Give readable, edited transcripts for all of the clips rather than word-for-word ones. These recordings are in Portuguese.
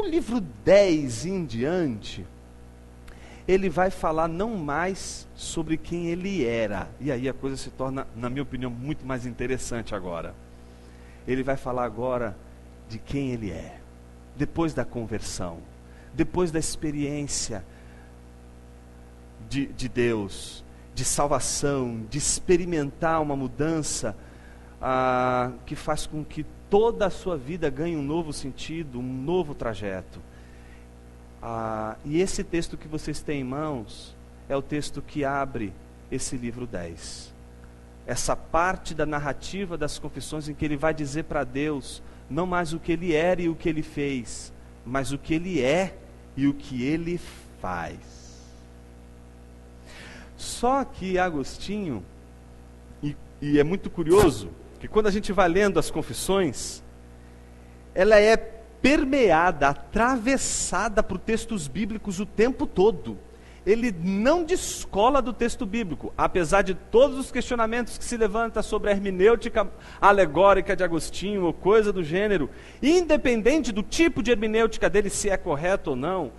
do livro 10 em diante, ele vai falar não mais sobre quem ele era. E aí a coisa se torna, na minha opinião, muito mais interessante agora. Ele vai falar agora de quem ele é, depois da conversão, depois da experiência de Deus, de salvação, de experimentar uma mudança que faz com que toda a sua vida ganhe um novo sentido, um novo trajeto. E esse texto que vocês têm em mãos é o texto que abre esse livro 10. Essa parte da narrativa das confissões em que ele vai dizer para Deus não mais o que ele era e o que ele fez, mas o que ele é e o que ele faz. Só que Agostinho, e é muito curioso, que quando a gente vai lendo as confissões, ela é permeada, atravessada por textos bíblicos o tempo todo. Ele não descola do texto bíblico, apesar de todos os questionamentos que se levantam sobre a hermenêutica alegórica de Agostinho, ou coisa do gênero, independente do tipo de hermenêutica dele, se é correto ou não,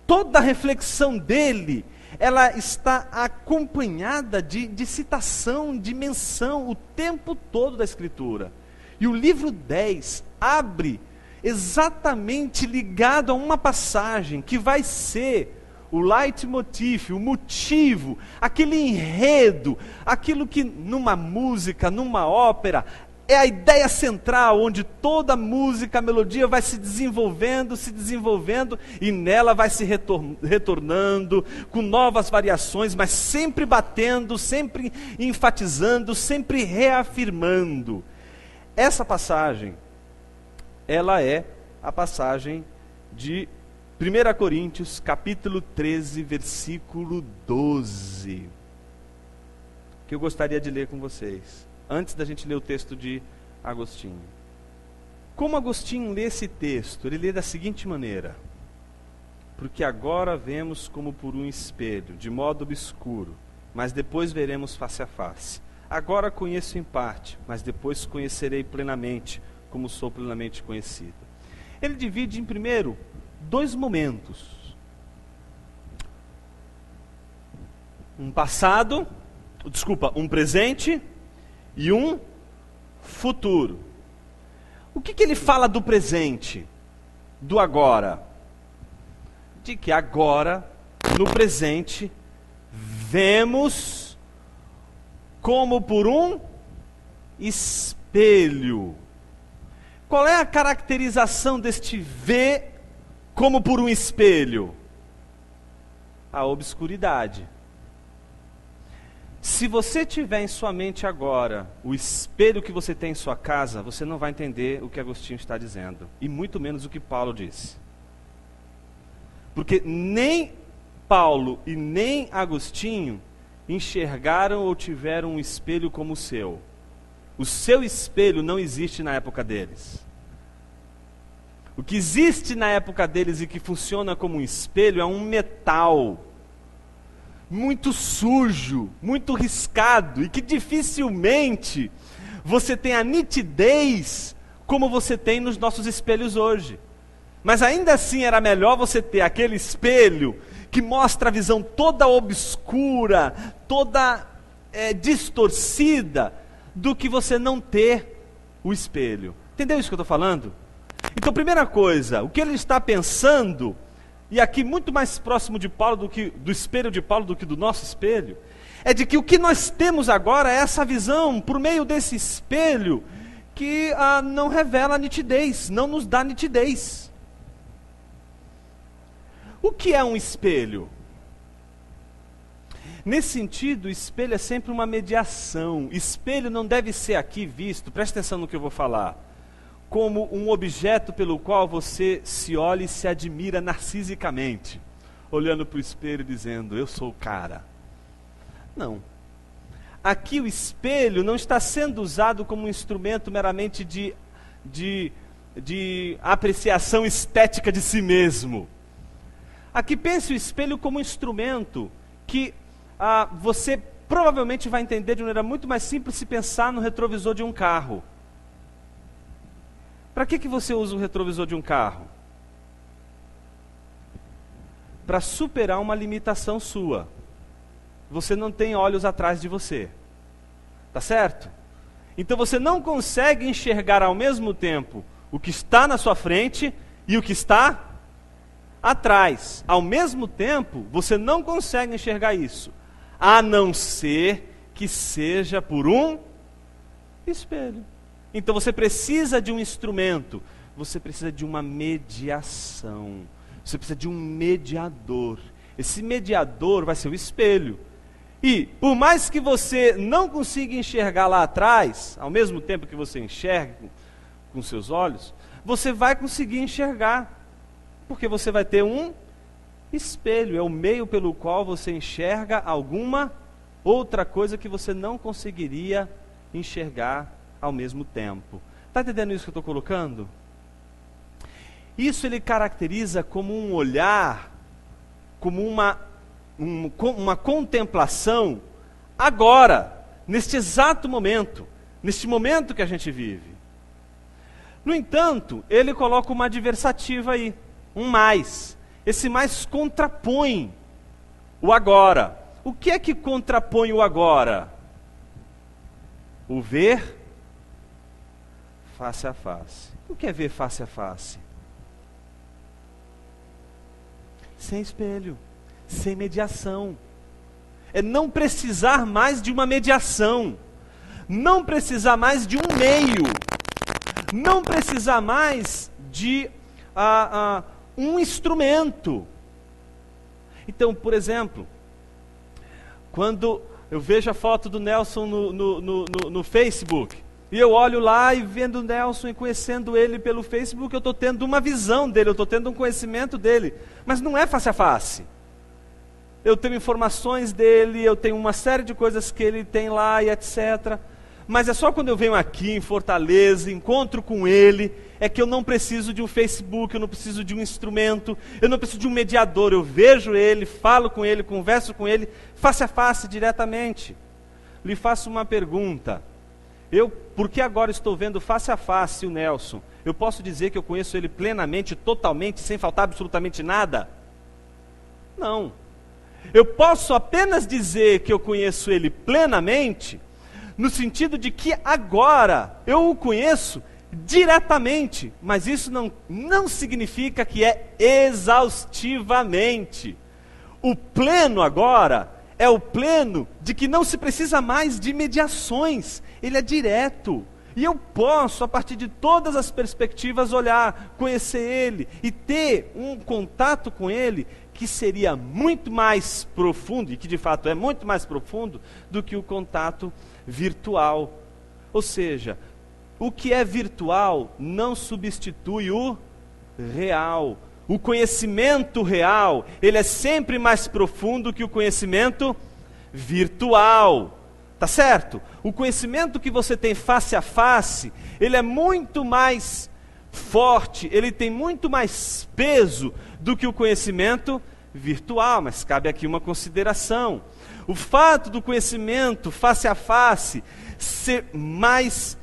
toda a reflexão dele, ela está acompanhada de citação, de menção, o tempo todo da Escritura. E o livro 10 abre exatamente ligado a uma passagem que vai ser o leitmotiv, o motivo, aquele enredo, aquilo que numa música, numa ópera, é a ideia central, onde toda a música, a melodia vai se desenvolvendo, e nela vai se retornando, com novas variações, mas sempre batendo, sempre enfatizando, sempre reafirmando. Essa passagem, ela é a passagem de 1 Coríntios, capítulo 13, versículo 12, que eu gostaria de ler com vocês, antes da gente ler o texto de Agostinho. Como Agostinho lê esse texto? Ele lê da seguinte maneira: porque agora vemos como por um espelho, de modo obscuro, mas depois veremos face a face. Agora conheço em parte, mas depois conhecerei plenamente, como sou plenamente conhecido. Ele divide em primeiro dois momentos: um presente e um futuro. O que ele fala do presente, do agora? De que agora, no presente, vemos como por um espelho. Qual é a caracterização deste ver como por um espelho? A obscuridade. Se você tiver em sua mente agora o espelho que você tem em sua casa, você não vai entender o que Agostinho está dizendo, e muito menos o que Paulo disse. Porque nem Paulo e nem Agostinho enxergaram ou tiveram um espelho como o seu. O seu espelho não existe na época deles. O que existe na época deles e que funciona como um espelho é um metal muito sujo, muito riscado, e que dificilmente você tem a nitidez como você tem nos nossos espelhos hoje. Mas ainda assim era melhor você ter aquele espelho que mostra a visão toda obscura, toda distorcida, do que você não ter o espelho. Entendeu isso que eu estou falando? Então, primeira coisa, o que ele está pensando, e aqui muito mais próximo de Paulo do espelho de Paulo do que do nosso espelho, é de que o que nós temos agora é essa visão, por meio desse espelho, que não revela nitidez, não nos dá nitidez. O que é um espelho? Nesse sentido, o espelho é sempre uma mediação. Espelho não deve ser aqui visto, preste atenção no que eu vou falar, como um objeto pelo qual você se olha e se admira narcisicamente, olhando para o espelho e dizendo, eu sou o cara. Não. Aqui o espelho não está sendo usado como um instrumento meramente de apreciação estética de si mesmo. Aqui pense o espelho como um instrumento que você provavelmente vai entender de maneira muito mais simples se pensar no retrovisor de um carro. Para que você usa o retrovisor de um carro? para superar uma limitação sua. Você não tem olhos atrás de você. Tá certo? Então você não consegue enxergar ao mesmo tempo o que está na sua frente e o que está atrás. Ao mesmo tempo, você não consegue enxergar isso, a não ser que seja por um espelho. Então você precisa de um instrumento, você precisa de uma mediação, você precisa de um mediador. Esse mediador vai ser o espelho. E, por mais que você não consiga enxergar lá atrás, ao mesmo tempo que você enxerga com seus olhos, você vai conseguir enxergar, porque você vai ter um espelho, é o meio pelo qual você enxerga alguma outra coisa que você não conseguiria enxergar ao mesmo tempo. Está entendendo isso que eu estou colocando? Isso ele caracteriza como um olhar, como uma contemplação agora, neste exato momento, neste momento que a gente vive. No entanto, ele coloca uma adversativa aí, um mais. Esse mais contrapõe o agora. O que é que contrapõe o agora? O ver face a face. O que é ver face a face? Sem espelho, sem mediação. É não precisar mais de uma mediação, não precisar mais de um meio, não precisar mais de um instrumento. Então, por exemplo, quando eu vejo a foto do Nelson no Facebook, e eu olho lá e vendo o Nelson e conhecendo ele pelo Facebook, eu estou tendo uma visão dele, eu estou tendo um conhecimento dele, mas não é face a face. Eu tenho informações dele, eu tenho uma série de coisas que ele tem lá e etc. Mas é só quando eu venho aqui em Fortaleza, encontro com ele, é que eu não preciso de um Facebook, eu não preciso de um instrumento, eu não preciso de um mediador. Eu vejo ele, falo com ele, converso com ele, face a face, diretamente. Lhe faço uma pergunta. Porque agora estou vendo face a face o Nelson, eu posso dizer que eu conheço ele plenamente, totalmente, sem faltar absolutamente nada? Não. Eu posso apenas dizer que eu conheço ele plenamente, no sentido de que agora eu o conheço diretamente, mas isso não significa que é exaustivamente. O pleno agora é o pleno de que não se precisa mais de mediações, ele é direto. E eu posso, a partir de todas as perspectivas, olhar, conhecer ele e ter um contato com ele que seria muito mais profundo, e que de fato é muito mais profundo, do que o contato virtual. Ou seja, o que é virtual não substitui o real. O conhecimento real, ele é sempre mais profundo que o conhecimento virtual. Tá certo? O conhecimento que você tem face a face, ele é muito mais forte, ele tem muito mais peso do que o conhecimento virtual, mas cabe aqui uma consideração. O fato do conhecimento face a face ser mais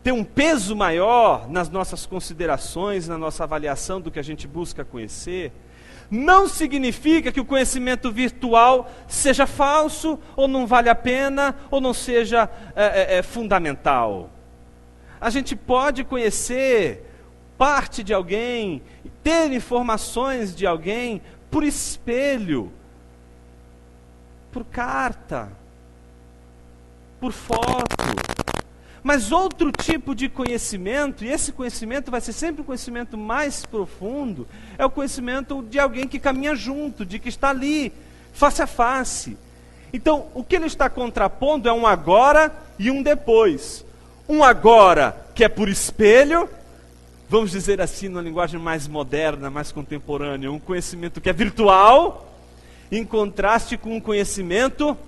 ter um peso maior nas nossas considerações, na nossa avaliação do que a gente busca conhecer, não significa que o conhecimento virtual seja falso, ou não vale a pena, ou não seja fundamental. A gente pode conhecer parte de alguém, ter informações de alguém por espelho, por carta, por foto. Mas outro tipo de conhecimento, e esse conhecimento vai ser sempre o conhecimento mais profundo, é o conhecimento de alguém que caminha junto, de que está ali, face a face. Então, o que ele está contrapondo é um agora e um depois. Um agora que é por espelho, vamos dizer assim, numa linguagem mais moderna, mais contemporânea, um conhecimento que é virtual, em contraste com um conhecimento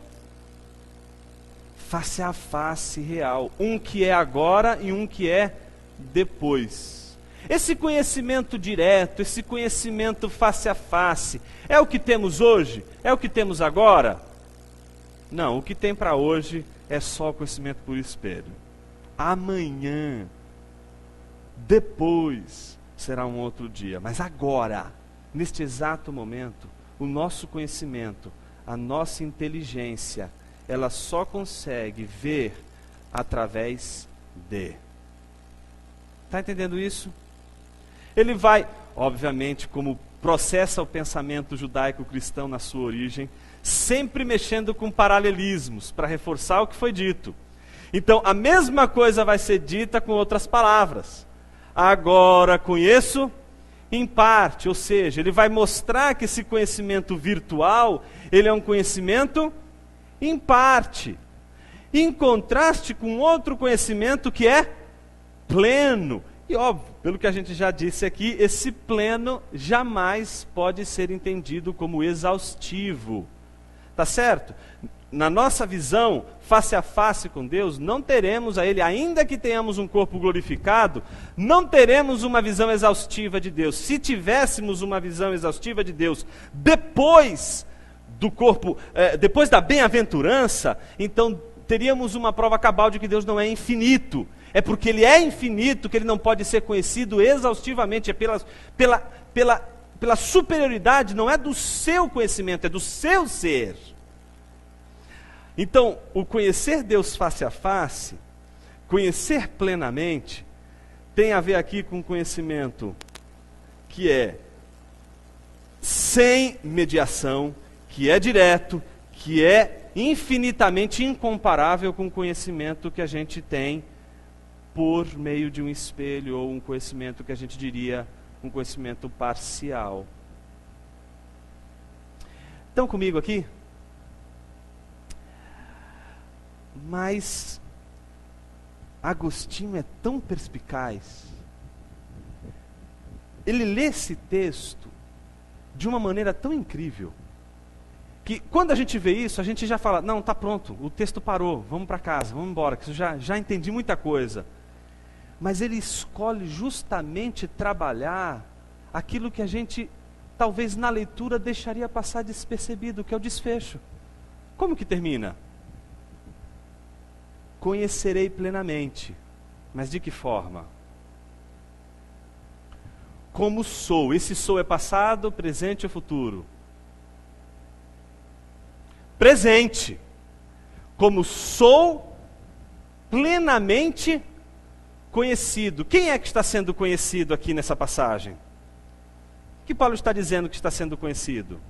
face a face real, um que é agora e um que é depois. Esse conhecimento direto, esse conhecimento face a face, é o que temos hoje? É o que temos agora? Não, o que tem para hoje é só conhecimento por espelho. Amanhã, depois, será um outro dia. Mas agora, neste exato momento, o nosso conhecimento, a nossa inteligência, ela só consegue ver através de. Está entendendo isso? Ele vai, obviamente, como processa o pensamento judaico-cristão na sua origem, sempre mexendo com paralelismos, para reforçar o que foi dito. Então, a mesma coisa vai ser dita com outras palavras. Agora conheço em parte, ou seja, ele vai mostrar que esse conhecimento virtual, ele é um conhecimento em parte, em contraste com outro conhecimento que é pleno. E óbvio, pelo que a gente já disse aqui, esse pleno jamais pode ser entendido como exaustivo. Tá certo? Na nossa visão, face a face com Deus, não teremos a Ele, ainda que tenhamos um corpo glorificado, não teremos uma visão exaustiva de Deus. Se tivéssemos uma visão exaustiva de Deus depois do corpo, depois da bem-aventurança, então teríamos uma prova cabal de que Deus não é infinito. É porque Ele é infinito que Ele não pode ser conhecido exaustivamente, é pela superioridade, não é do seu conhecimento, é do seu ser. Então, o conhecer Deus face a face, conhecer plenamente, tem a ver aqui com conhecimento que é sem mediação, que é direto, que é infinitamente incomparável com o conhecimento que a gente tem por meio de um espelho, ou um conhecimento que a gente diria um conhecimento parcial. Estão comigo aqui? Mas Agostinho é tão perspicaz. Ele lê esse texto de uma maneira tão incrível, que quando a gente vê isso, a gente já fala, não, tá pronto, o texto parou, vamos para casa, vamos embora, que eu já entendi muita coisa. Mas ele escolhe justamente trabalhar aquilo que a gente, talvez na leitura, deixaria passar despercebido, que é o desfecho. Como que termina? Conhecerei plenamente. Mas de que forma? Como sou. Esse sou é passado, presente ou futuro? Presente. Como sou plenamente conhecido. Quem é que está sendo conhecido aqui nessa passagem? O que Paulo está dizendo que está sendo conhecido?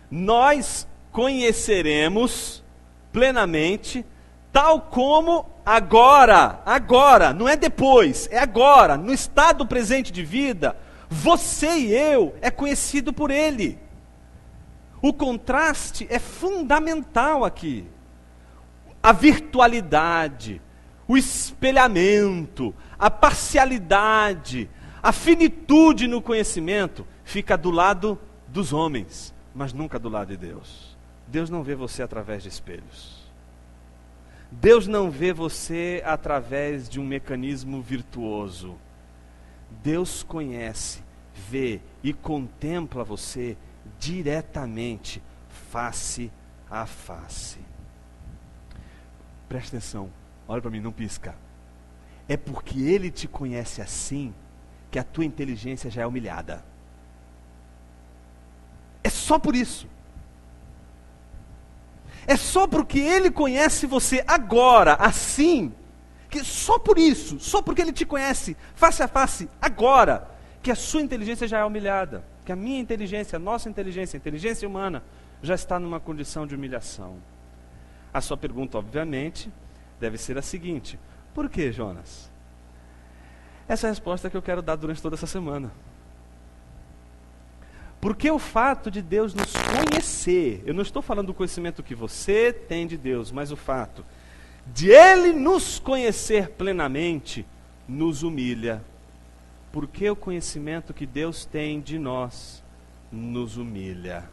Nós conheceremos plenamente, tal como agora, não é depois, é agora, no estado presente de vida, você e eu é conhecido por Ele. O contraste é fundamental aqui. A virtualidade, o espelhamento, a parcialidade, a finitude no conhecimento fica do lado dos homens, mas nunca do lado de Deus. Deus não vê você através de espelhos. Deus não vê você através de um mecanismo virtuoso. Deus conhece, vê e contempla você diretamente, face a face. Presta atenção, olha para mim, não pisca. É porque Ele te conhece assim, que a tua inteligência já é humilhada. É só por isso. É só porque Ele conhece você agora, assim, que só por isso, só porque Ele te conhece face a face agora, que a sua inteligência já é humilhada. Que a minha inteligência, a nossa inteligência, a inteligência humana, já está numa condição de humilhação. A sua pergunta, obviamente, deve ser a seguinte: por que, Jonas? Essa é a resposta que eu quero dar durante toda essa semana. Porque o fato de Deus nos conhecer, eu não estou falando do conhecimento que você tem de Deus, mas o fato de Ele nos conhecer plenamente, nos humilha. Porque o conhecimento que Deus tem de nós nos humilha.